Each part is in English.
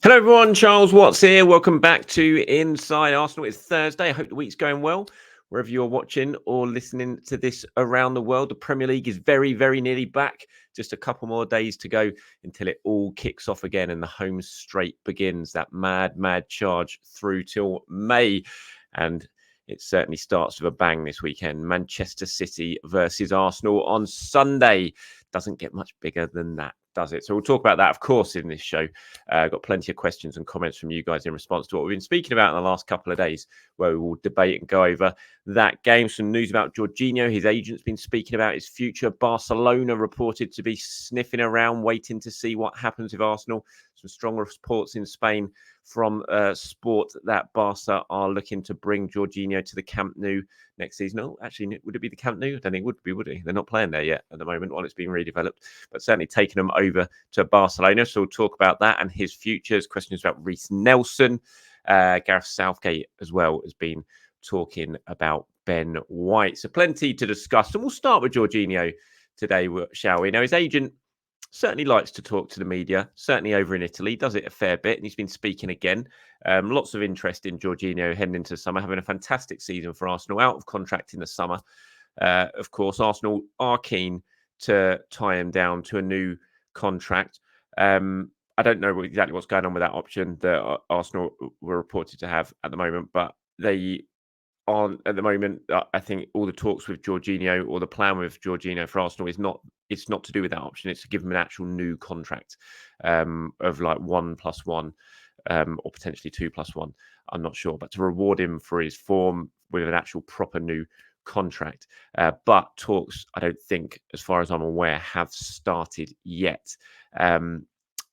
Hello, everyone. Charles Watts here. Welcome back to Inside Arsenal. It's Thursday. I hope the week's going well. Wherever you're watching or listening to this around the world, the Premier League is very, very nearly back. Just a couple more days to go until it all kicks off again and the home straight begins. That mad, mad charge through till May. And it certainly starts with a bang this weekend. Manchester City versus Arsenal on Sunday. Doesn't get much bigger than that, does it? So we'll talk about that, of course, in this show. Got plenty of questions and comments from you guys in response to what we've been speaking about in the last couple of days, where we will debate and go over that game. Some news about Jorginho. His agent's been speaking about his future. Barcelona reported to be sniffing around, waiting to see what happens with Arsenal. Some strong reports in Spain from Sport that Barca are looking to bring Jorginho to the Camp Nou next season. Oh, actually, would it be the Camp Nou? I don't think it would be, would it? They're not playing there yet at the moment while it's being redeveloped, but certainly taking them over to Barcelona. So we'll talk about that and his futures. Questions about Reiss Nelson. Gareth Southgate as well has been talking about Ben White. So plenty to discuss. And we'll start with Jorginho today, shall we? Now, his agent certainly likes to talk to the media, certainly over in Italy, does it a fair bit. And he's been speaking again. Lots of interest in Jorginho heading into summer, having a fantastic season for Arsenal, out of contract in the summer. Of course, Arsenal are keen to tie him down to a new contract. I don't know exactly what's going on with that option that Arsenal were reported to have at the moment, but they aren't at the moment. I think all the talks with Jorginho, or the plan with Jorginho for Arsenal, is not. It's not to do with that option. It's to give him an actual new contract of like 1+1 or potentially 2+1. I'm not sure, but to reward him for his form with an actual proper new contract. But talks, I don't think, as far as I'm aware, have started yet. And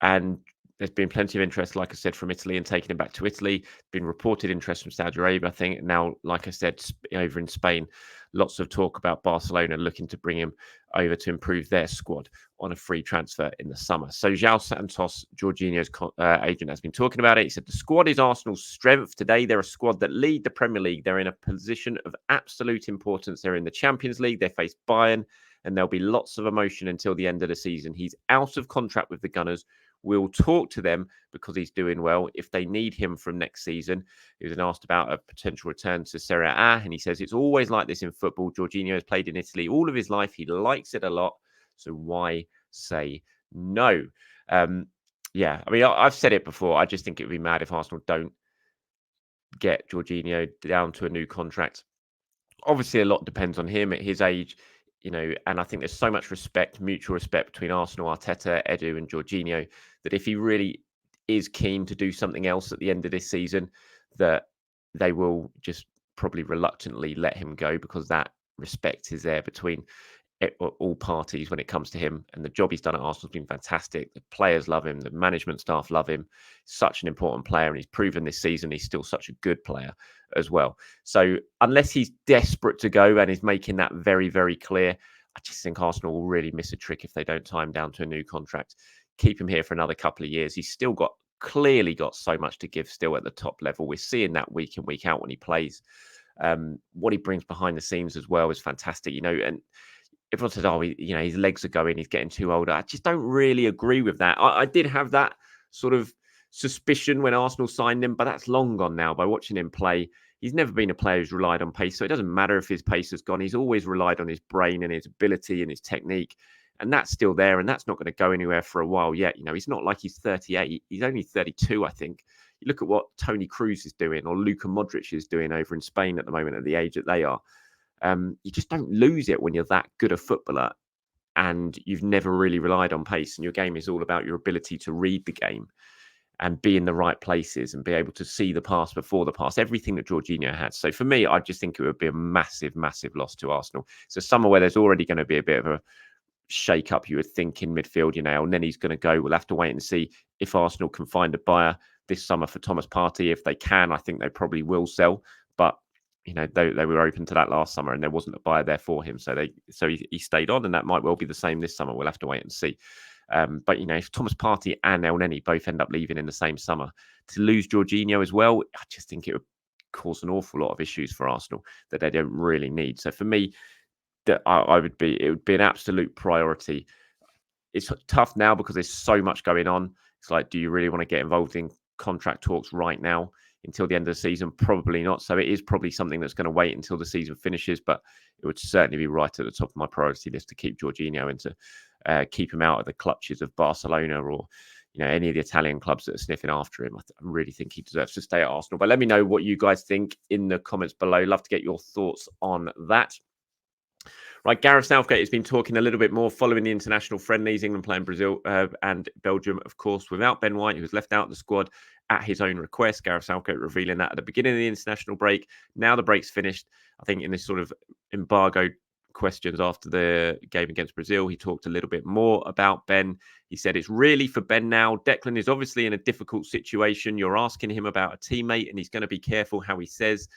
there's been plenty of interest, like I said, from Italy and taking him back to Italy. Been reported interest from Saudi Arabia, I think. Now, like I said, over in Spain, lots of talk about Barcelona looking to bring him over to improve their squad on a free transfer in the summer. So João Santos, Jorginho's agent, has been talking about it. He said the squad is Arsenal's strength. Today, they're a squad that lead the Premier League. They're in a position of absolute importance. They're in the Champions League. They face Bayern, and there'll be lots of emotion until the end of the season. He's out of contract with the Gunners. We'll talk to them because he's doing well. If they need him from next season, he was asked about a potential return to Serie A, and he says it's always like this in football. Jorginho has played in Italy all of his life. He likes it a lot. So why say no? Yeah, I mean, I've said it before. I just think it would be mad if Arsenal don't get Jorginho down to a new contract. Obviously, a lot depends on him at his age, and I think there's so much respect, mutual respect between Arsenal, Arteta, Edu, and Jorginho, that if he really is keen to do something else at the end of this season, that they will just probably reluctantly let him go, because that respect is there between all parties when it comes to him. And the job he's done at Arsenal has been fantastic. The players love him. The management staff love him. Such an important player. And he's proven this season he's still such a good player as well. So unless he's desperate to go and is making that very, very clear, I just think Arsenal will really miss a trick if they don't tie him down to a new contract. Keep him here for another couple of years. He's still clearly got so much to give still at the top level. We're seeing that week in, week out when he plays. What he brings behind the scenes as well is fantastic, and everyone says, oh, his legs are going, he's getting too old. I just don't really agree with that. I did have that sort of suspicion when Arsenal signed him, but that's long gone now. By watching him play, he's never been a player who's relied on pace. So it doesn't matter if his pace has gone. He's always relied on his brain and his ability and his technique. And that's still there. And that's not going to go anywhere for a while yet. He's not like he's 38. He's only 32, I think. You look at what Toni Kroos is doing, or Luka Modric is doing over in Spain at the moment at the age that they are. You just don't lose it when you're that good a footballer and you've never really relied on pace, and your game is all about your ability to read the game and be in the right places and be able to see the pass before the pass, everything that Jorginho had. So for me, I just think it would be a massive, massive loss to Arsenal. So summer where there's already going to be a bit of a shake-up, you would think, in midfield, and then he's going to go. We'll have to wait and see if Arsenal can find a buyer this summer for Thomas Partey. If they can, I think they probably will sell. But they were open to that last summer, and there wasn't a buyer there for him, so he stayed on, and that might well be the same this summer. We'll have to wait and see. But if Thomas Partey and El Neni both end up leaving in the same summer, to lose Jorginho as well, I just think it would cause an awful lot of issues for Arsenal that they don't really need. So for me, that it would be an absolute priority. It's tough now because there's so much going on. It's like, do you really want to get involved in contract talks right now until the end of the season? Probably not. So it is probably something that's going to wait until the season finishes, but it would certainly be right at the top of my priority list to keep Jorginho and to keep him out of the clutches of Barcelona or any of the Italian clubs that are sniffing after him. I really think he deserves to stay at Arsenal. But let me know what you guys think in the comments below. Love to get your thoughts on that. Right, Gareth Southgate has been talking a little bit more following the international friendlies, England playing Brazil and Belgium, of course, without Ben White, who was left out of the squad at his own request. Gareth Southgate revealing that at the beginning of the international break. Now the break's finished. I think in this sort of embargo questions after the game against Brazil, he talked a little bit more about Ben. He said, it's really for Ben now. Declan is obviously in a difficult situation. You're asking him about a teammate and he's going to be careful how he says.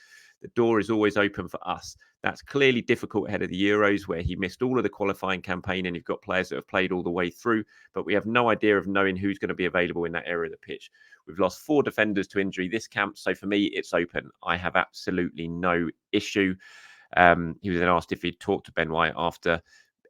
The door is always open for us. That's clearly difficult ahead of the Euros, where he missed all of the qualifying campaign and you've got players that have played all the way through, but we have no idea of knowing who's going to be available in that area of the pitch. We've lost 4 defenders to injury this camp, so for me, it's open. I have absolutely no issue. He was then asked if he'd talked to Ben White after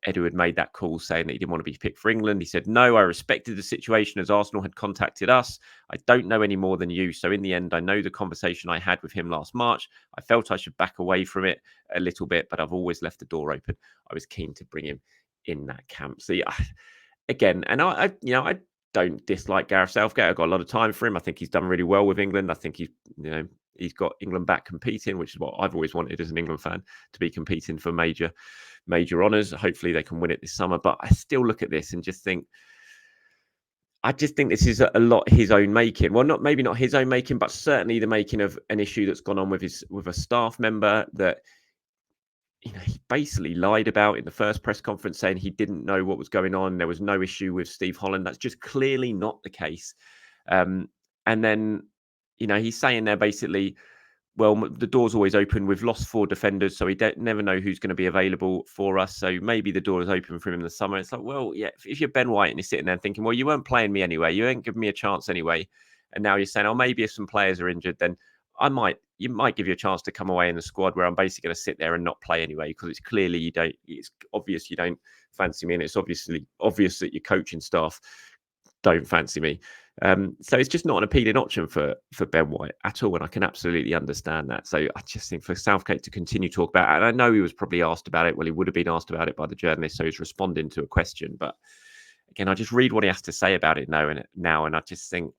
Edu had made that call saying that he didn't want to be picked for England. He said, no, I respected the situation as Arsenal had contacted us. I don't know any more than you. So in the end, I know the conversation I had with him last March. I felt I should back away from it a little bit, but I've always left the door open. I was keen to bring him in that camp. So yeah, again, and I don't dislike Gareth Southgate. I've got a lot of time for him. I think he's done really well with England. I think he's got England back competing, which is what I've always wanted as an England fan, to be competing for major honours. Hopefully they can win it this summer. But I still look at this and just think, this is a lot his own making. Well, maybe not his own making, but certainly the making of an issue that's gone on with a staff member that he basically lied about in the first press conference, saying he didn't know what was going on. There was no issue with Steve Holland. That's just clearly not the case. And then, he's saying there basically, well, the door's always open. We've lost 4 defenders, so we never know who's going to be available for us. So maybe the door is open for him in the summer. It's like, well, yeah, if you're Ben White and you're sitting there thinking, well, you weren't playing me anyway. You ain't giving me a chance anyway. And now you're saying, oh, maybe if some players are injured, then you might give you a chance to come away in the squad where I'm basically going to sit there and not play anyway, because it's clearly it's obvious you don't fancy me. And it's obviously obvious that your coaching staff don't fancy me. So it's just not an appealing option for Ben White at all. And I can absolutely understand that. So I just think for Southgate to continue to talk about it, and I know he was probably asked about it. Well, he would have been asked about it by the journalist. So he's responding to a question. But again, I just read what he has to say about it now. And I just think,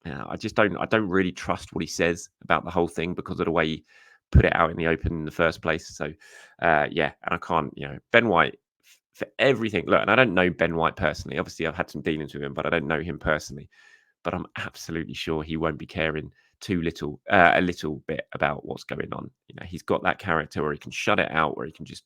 I don't really trust what he says about the whole thing because of the way he put it out in the open in the first place. So and I can't, Ben White, for everything. Look, and I don't know Ben White personally. Obviously, I've had some dealings with him, but I don't know him personally. But I'm absolutely sure he won't be caring a little bit about what's going on. He's got that character where he can shut it out, where he can just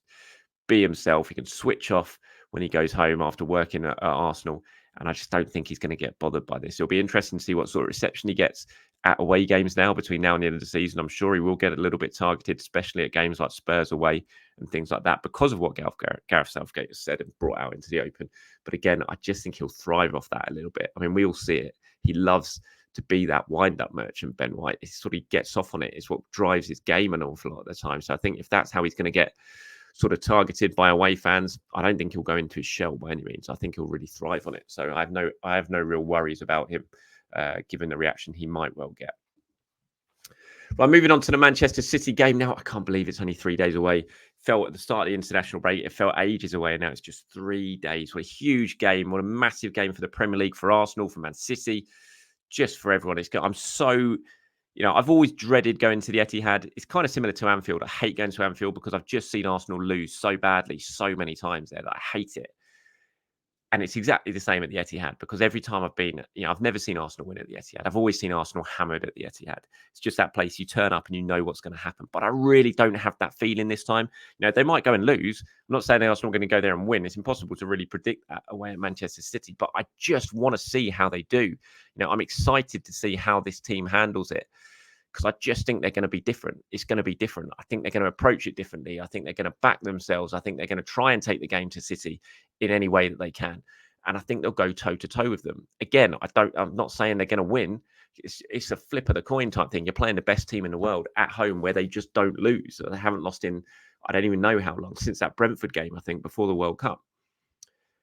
be himself. He can switch off when he goes home after working at Arsenal. And I just don't think he's going to get bothered by this. It'll be interesting to see what sort of reception he gets at away games now between now and the end of the season. I'm sure he will get a little bit targeted, especially at games like Spurs away and things like that, because of what Gareth Southgate has said and brought out into the open. But again, I just think he'll thrive off that a little bit. I mean, we all see it. He loves to be that wind-up merchant, Ben White. He sort of gets off on it. It's what drives his game an awful lot of the time. So I think if that's how he's going to get sort of targeted by away fans, I don't think he'll go into his shell by any means. I think he'll really thrive on it. So I have no real worries about him, given the reaction he might well get. Right, moving on to the Manchester City game now. I can't believe it's only 3 days away. Felt at the start of the international break, it felt ages away, and now it's just 3 days. What a huge game! What a massive game for the Premier League, for Arsenal, for Man City, just for everyone. I'm so. I've always dreaded going to the Etihad. It's kind of similar to Anfield. I hate going to Anfield because I've just seen Arsenal lose so badly so many times there that I hate it. And it's exactly the same at the Etihad, because every time I've been, I've never seen Arsenal win at the Etihad. I've always seen Arsenal hammered at the Etihad. It's just that place you turn up and you know what's going to happen. But I really don't have that feeling this time. They might go and lose. I'm not saying Arsenal are going to go there and win. It's impossible to really predict that away at Manchester City. But I just want to see how they do. I'm excited to see how this team handles it, because I just think they're going to be different. It's going to be different. I think they're going to approach it differently. I think they're going to back themselves. I think they're going to try and take the game to City in any way that they can. And I think they'll go toe-to-toe with them. Again, I'm not saying they're going to win. It's a flip of the coin type thing. You're playing the best team in the world at home, where they just don't lose. They haven't lost in, I don't even know how long, since that Brentford game, I think, before the World Cup.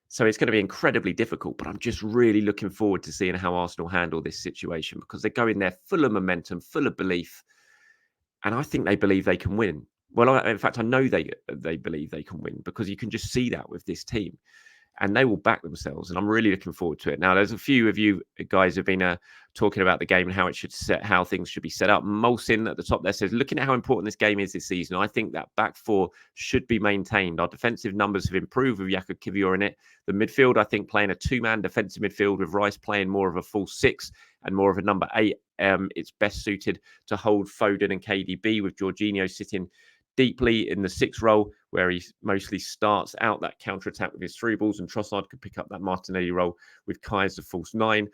So it's going to be incredibly difficult, but I'm just really looking forward to seeing how Arsenal handle this situation because they're going there full of momentum, full of belief, and I think they believe they can win. Well, in fact, I know they believe they can win because you can just see that with this team, and they will back themselves. And I'm really looking forward to it. Now, there's a few of you guys have been talking about the game and how things should be set up. Molson at the top there says, looking at how important this game is this season, I think that back four should be maintained. Our defensive numbers have improved with Jakub Kiwior in it. The midfield, I think, playing a two-man defensive midfield with Reiss playing more of a full six and more of a number eight. It's best suited to hold Foden and KDB with Jorginho sitting deeply in the sixth role where he mostly starts out that counter-attack with his through balls, and Trossard could pick up that Martinelli role with Kai as the false nine.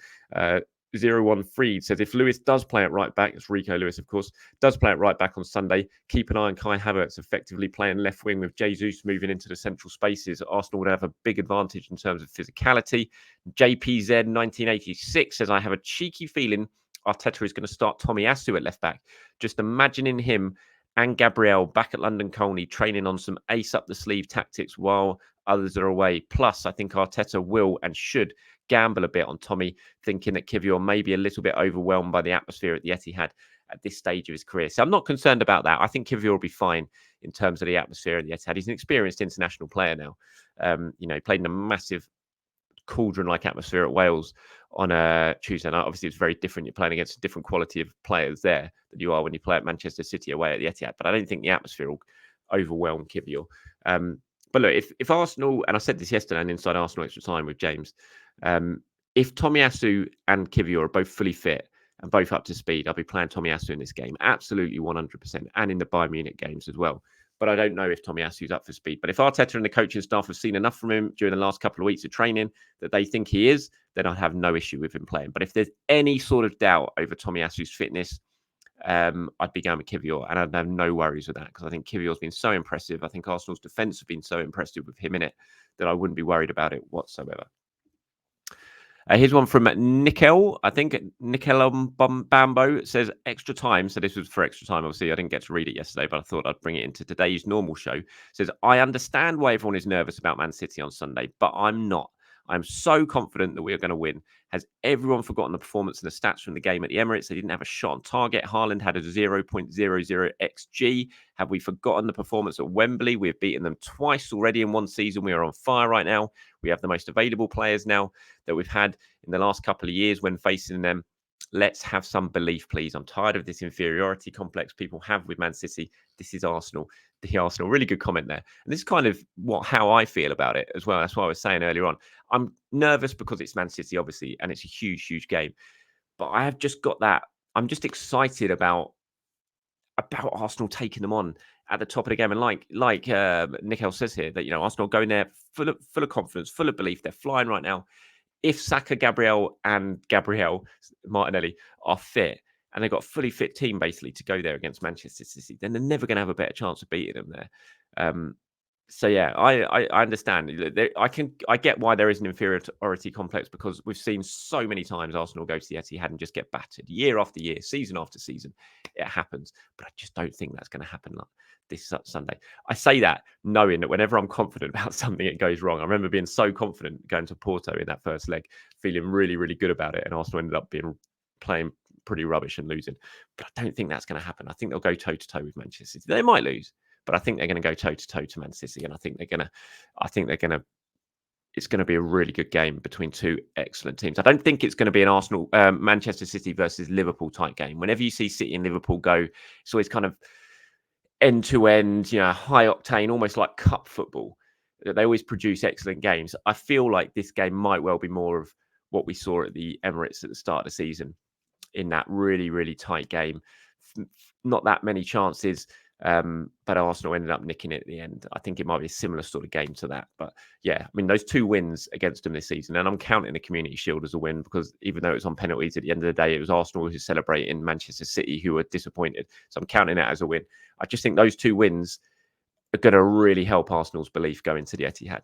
01 Freed says, if Lewis does play at right back, it's Rico Lewis, of course, does play at right back on Sunday, keep an eye on Kai Havertz effectively playing left wing with Jesus moving into the central spaces. Arsenal would have a big advantage in terms of physicality. JPZ 1986 says, I have a cheeky feeling Arteta is going to start Tomiyasu at left back. Just imagining him and Gabriel back at London Colney training on some ace up the sleeve tactics while others are away. Plus, I think Arteta will and should gamble a bit on Tommy, thinking that Kiwior may be a little bit overwhelmed by the atmosphere at the Etihad at this stage of his career. So I'm not concerned about that. I think Kiwior will be fine in terms of the atmosphere at the Etihad. He's an experienced international player now. He played in a massive cauldron-like atmosphere at Wales on a Tuesday night. Obviously, it's very different. You're playing against a different quality of players there than you are when you play at Manchester City away at the Etihad. But I don't think the atmosphere will overwhelm Kiwior. But look, if Arsenal, and I said this yesterday on Inside Arsenal Extra Time with James, if Tomiyasu and Kiwior are both fully fit and both up to speed, I'll be playing Tomiyasu in this game. Absolutely 100%. And in the Bayern Munich games as well. But I don't know if Tomiyasu's up for speed. But if Arteta and the coaching staff have seen enough from him during the last couple of weeks of training that they think he is, then I'd have no issue with him playing. But if there's any sort of doubt over Tomiyasu's fitness, I'd be going with Kiwior, and I'd have no worries with that because I think Kiwior's been so impressive. I think Arsenal's defence have been so impressive with him in it that I wouldn't be worried about it whatsoever. Here's one from Nickel. I think Nickel Bambo says extra time. So this was for extra time. Obviously, I didn't get to read it yesterday, but I thought I'd bring it into today's normal show. Says, I understand why everyone is nervous about Man City on Sunday, but I'm not. I'm so confident that we are going to win. Has everyone forgotten the performance and the stats from the game at the Emirates? They didn't have a shot on target. Haaland had a 0.00 XG. Have we forgotten the performance at Wembley? We've beaten them twice already in one season. We are on fire right now. We have the most available players now that we've had in the last couple of years when facing them. Let's have some belief, please. I'm tired of this inferiority complex people have with Man City. This is Arsenal. The Arsenal. Really good comment there. And this is kind of how I feel about it as well. That's what I was saying earlier on. I'm nervous because it's Man City, obviously, and it's a huge, huge game. But I have just got that. I'm just excited about Arsenal taking them on at the top of the game. And like Nickel says here, that Arsenal going there full of confidence, full of belief. They're flying right now. If Saka, Gabriel, and Gabriel Martinelli are fit, and they've got a fully fit team basically to go there against Manchester City, then they're never going to have a better chance of beating them there. So yeah, I understand. I get why there is an inferiority complex because we've seen so many times Arsenal go to the Etihad and just get battered year after year, season after season. It happens, but I just don't think that's going to happen this Sunday. I say that knowing that whenever I'm confident about something, it goes wrong. I remember being so confident going to Porto in that first leg, feeling really, really good about it, and Arsenal ended up playing pretty rubbish and losing. But I don't think that's going to happen. I think they'll go toe to toe with Manchester City. They might lose, but I think they're going to go toe to toe to Man City, and I think they're going to. It's going to be a really good game between two excellent teams. I don't think it's going to be an Arsenal, Manchester City versus Liverpool type game. Whenever you see City and Liverpool go, it's always kind of end to end, high octane, almost like cup football. They always produce excellent games. I feel like this game might well be more of what we saw at the Emirates at the start of the season, in that really, really tight game. Not that many chances, but Arsenal ended up nicking it at the end. I think it might be a similar sort of game to that. But yeah, I mean, those two wins against them this season, and I'm counting the Community Shield as a win because even though it was on penalties at the end of the day, it was Arsenal who celebrated in Manchester City who were disappointed. So I'm counting it as a win. I just think those two wins are going to really help Arsenal's belief going to the Etihad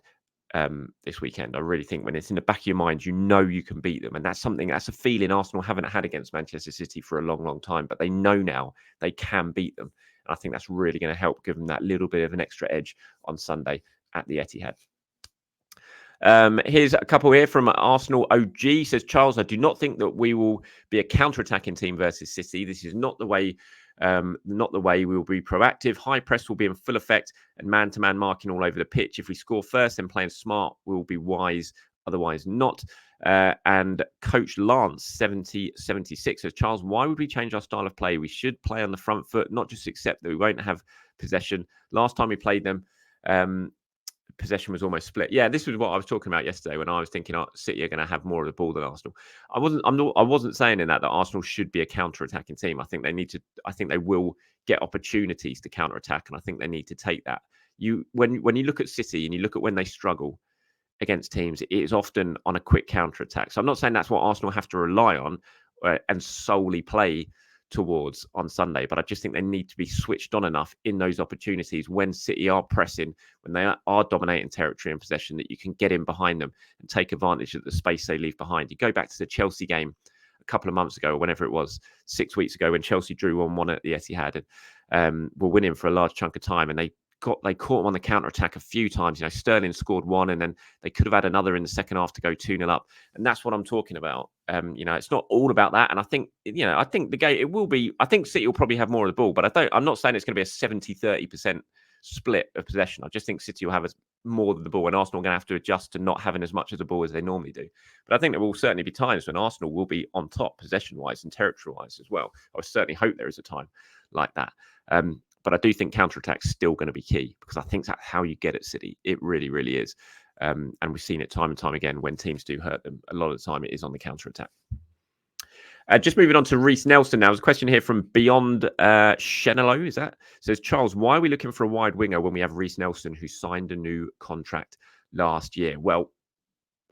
this weekend. I really think when it's in the back of your mind, you can beat them. And that's a feeling Arsenal haven't had against Manchester City for a long, long time, but they know now they can beat them. And I think that's really going to help give them that little bit of an extra edge on Sunday at the Etihad. Here's a couple here from Arsenal OG. Says, Charles, I do not think that we will be a counter-attacking team versus City. This is not the way. Not the way. We will be proactive. High press will be in full effect and man-to-man marking all over the pitch. If we score first, then playing smart, we will be wise. Otherwise, not. And Coach Lance 7076 says, Charles, why would we change our style of play? We should play on the front foot, not just accept that we won't have possession. Last time we played them, possession was almost split. Yeah, this was what I was talking about yesterday when I was thinking, City are going to have more of the ball than Arsenal. I wasn't saying in that Arsenal should be a counter-attacking team. I think they will get opportunities to counter-attack, and I think they need to take that. When you look at City and you look at when they struggle against teams, it is often on a quick counter-attack. So I'm not saying that's what Arsenal have to rely on and solely play towards on Sunday, but I just think they need to be switched on enough in those opportunities when City are pressing, when they are dominating territory and possession, that you can get in behind them and take advantage of the space they leave behind. You go back to the Chelsea game a couple of months ago, or whenever it was, 6 weeks ago, when Chelsea drew 1-1 at the Etihad and were winning for a large chunk of time, and they caught them on the counter-attack a few times. Sterling scored one, and then they could have had another in the second half to go 2-0 up. And that's what I'm talking about. It's not all about that. And I think the game, it will be, I think City will probably have more of the ball, but I'm not saying it's going to be a 70-30% split of possession. I just think City will have more of the ball, and Arsenal are going to have to adjust to not having as much of the ball as they normally do. But I think there will certainly be times when Arsenal will be on top possession-wise and territory-wise as well. I certainly hope there is a time like that. But I do think counter-attack is still going to be key, because I think that's how you get at City. It really, really is. And we've seen it time and time again when teams do hurt them. A lot of the time it is on the counter-attack. Just moving on to Reiss Nelson now. There's a question here from Beyond Shenelo, is that? Says, Charles, why are we looking for a wide winger when we have Reiss Nelson, who signed a new contract last year? Well,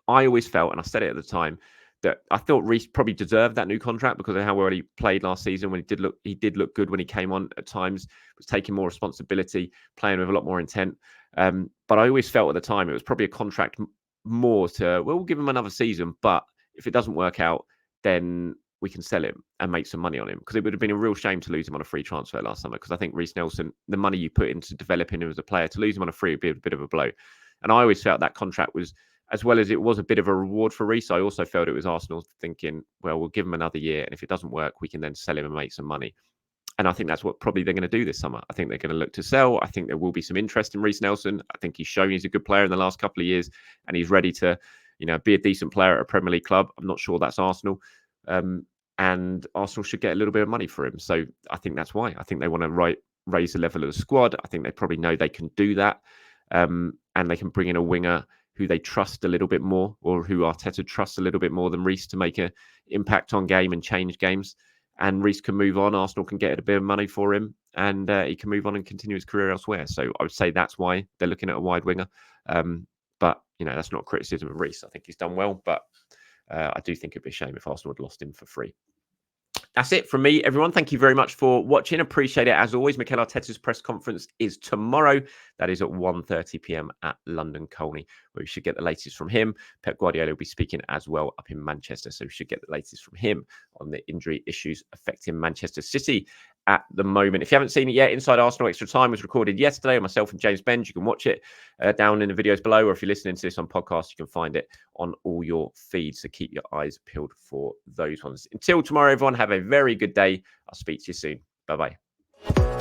I always felt, and I said it at the time, that I thought Reiss probably deserved that new contract because of how well he played last season. When he did look good when he came on at times, was taking more responsibility, playing with a lot more intent. But I always felt at the time it was probably a contract more to, well, we'll give him another season, but if it doesn't work out, then we can sell him and make some money on him, because it would have been a real shame to lose him on a free transfer last summer, because I think Reiss Nelson, the money you put into developing him as a player, to lose him on a free would be a bit of a blow. And I always felt that contract was, as well as it was a bit of a reward for Reiss, I also felt it was Arsenal thinking, well, we'll give him another year, and if it doesn't work, we can then sell him and make some money. And I think that's what probably they're going to do this summer. I think they're going to look to sell. I think there will be some interest in Reiss Nelson. I think he's shown he's a good player in the last couple of years, and he's ready to, be a decent player at a Premier League club. I'm not sure that's Arsenal. And Arsenal should get a little bit of money for him. So I think that's why. I think they want to raise the level of the squad. I think they probably know they can do that. And they can bring in a winger who they trust a little bit more, or who Arteta trusts a little bit more than Reiss, to make an impact on game and change games. And Reiss can move on. Arsenal can get a bit of money for him, and he can move on and continue his career elsewhere. So I would say that's why they're looking at a wide winger. But, that's not criticism of Reiss. I think he's done well, but I do think it'd be a shame if Arsenal had lost him for free. That's it from me, everyone. Thank you very much for watching. Appreciate it. As always, Mikel Arteta's press conference is tomorrow. That is at 1:30 p.m. at London Colney, where we should get the latest from him. Pep Guardiola will be speaking as well up in Manchester, so we should get the latest from him on the injury issues affecting Manchester City at the moment. If you haven't seen it yet, Inside Arsenal Extra Time was recorded yesterday. Myself and James Benge. You can watch it down in the videos below, or if you're listening to this on podcast, you can find it on all your feeds. So keep your eyes peeled for those ones. Until tomorrow, everyone, have a very good day. I'll speak to you soon. Bye-bye.